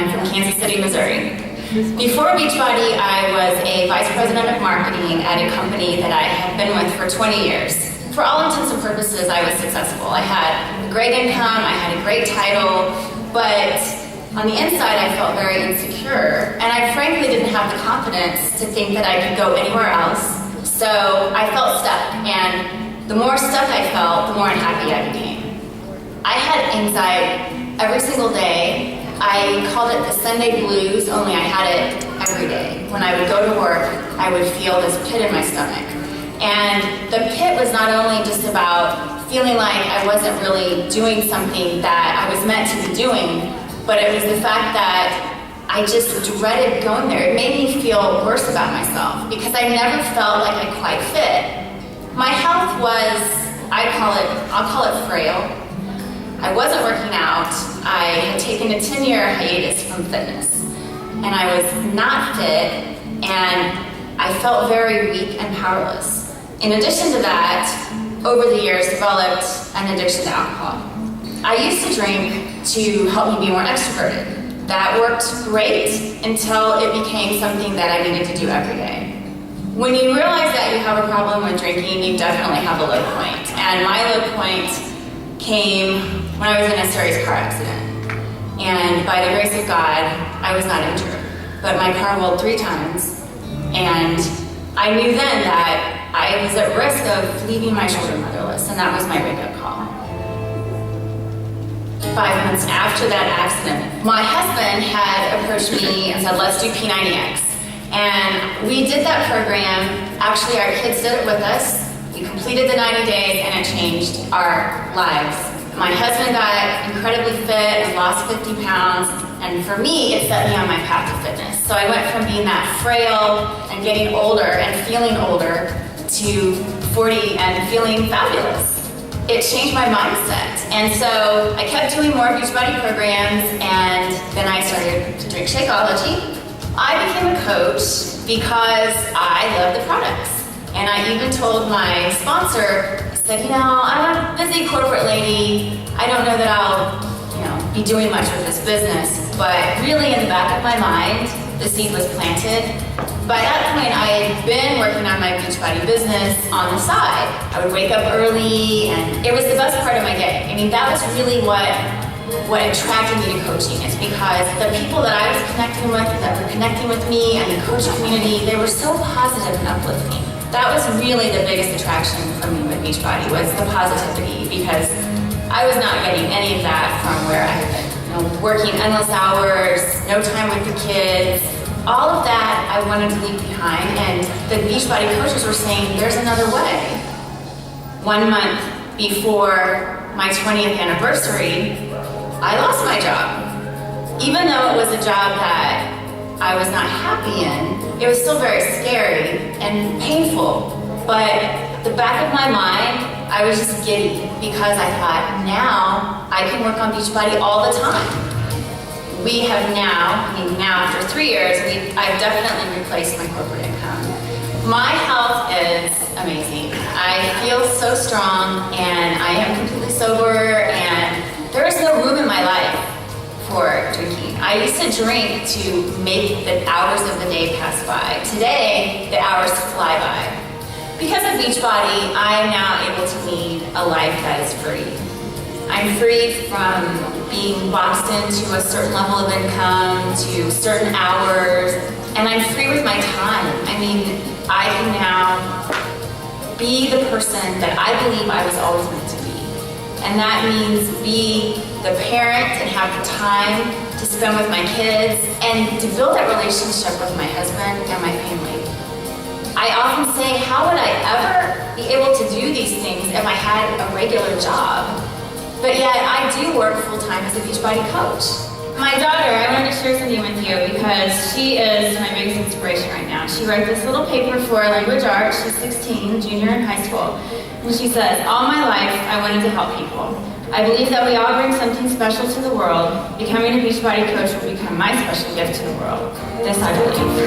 I'm from Kansas City, Missouri. Before Beachbody, I was a vice president of marketing at a company that I had been with for 20 years. For all intents and purposes, I was successful. I had a great income, I had a great title, but on the inside, I felt very insecure, and I frankly didn't have the confidence to think that I could go anywhere else. So I felt stuck, and the more stuck I felt, the more unhappy I became. I had anxiety every single day. I called it the Sunday blues, only I had it every day. When I would go to work, I would feel this pit in my stomach. And the pit was not only just about feeling like I wasn't really doing something that I was meant to be doing, but it was the fact that I just dreaded going there. It made me feel worse about myself because I never felt like I quite fit. My health was, I'll call it frail. I wasn't working out. I had taken a 10-year hiatus from fitness, and I was not fit, and I felt very weak and powerless. In addition to that, over the years, developed an addiction to alcohol. I used to drink to help me be more extroverted. That worked great until it became something that I needed to do every day. When you realize that you have a problem with drinking, you definitely have a low point. And my low point came when I was in a serious car accident. And by the grace of God, I was not injured. But my car rolled 3 times, and I knew then that I was at risk of leaving my children motherless, and that was my wake-up call. 5 months after that accident, my husband had approached me and said, let's do P90X. And we did that program. Actually, our kids did it with us. We completed the 90 days, and it changed our lives. My husband got incredibly fit and lost 50 pounds, and for me, it set me on my path to fitness. So I went from being that frail and getting older and feeling older to 40 and feeling fabulous. It changed my mindset. And so I kept doing more Beachbody programs, and then I started to drink Shakeology. I became a coach because I love the products. And I even told my sponsor, I said, I'm a busy corporate lady. I don't know that I'll, be doing much with this business. But really in the back of my mind, the seed was planted. By that point, I had been working on my Beachbody business on the side. I would wake up early, and it was the best part of my day. I mean, that was really what attracted me to coaching, is because the people that I was connecting with, that were connecting with me, and the coach community, they were so positive and uplifting. That was really the biggest attraction for me with Beachbody, was the positivity, because I was not getting any of that from where I had been. Working endless hours, no time with the kids, all of that I wanted to leave behind, and the Beachbody coaches were saying, there's another way. 1 month before my 20th anniversary, I lost my job. Even though it was a job that I was not happy in, it was still very scary and painful. But the back of my mind, I was just giddy because I thought, now I can work on Beachbody all the time. We have now after 3 years, I've definitely replaced my corporate income. My health is amazing. I feel so strong, and I am completely sober, and there is no room in my life for drinking. I used to drink to make the hours of the day pass by. Today, the hours fly by. Because of Beachbody, I am now able to lead a life that is free. I'm free from being boxed into a certain level of income, to certain hours, and I'm free with my time. I can now be the person that I believe I was always meant to be. And that means be the parent and have the time to spend with my kids and to build that relationship with my husband and my family. I often say, how would I ever be able to do these things if I had a regular job? But yet I do work full-time as a Beachbody coach. My daughter, I wanted to share something with you because she is my biggest inspiration right now. She wrote this little paper for language arts. She's 16, junior in high school. And she says, all my life I wanted to help people. I believe that we all bring something special to the world. Becoming a Beachbody coach will become my special gift to the world. This I believe.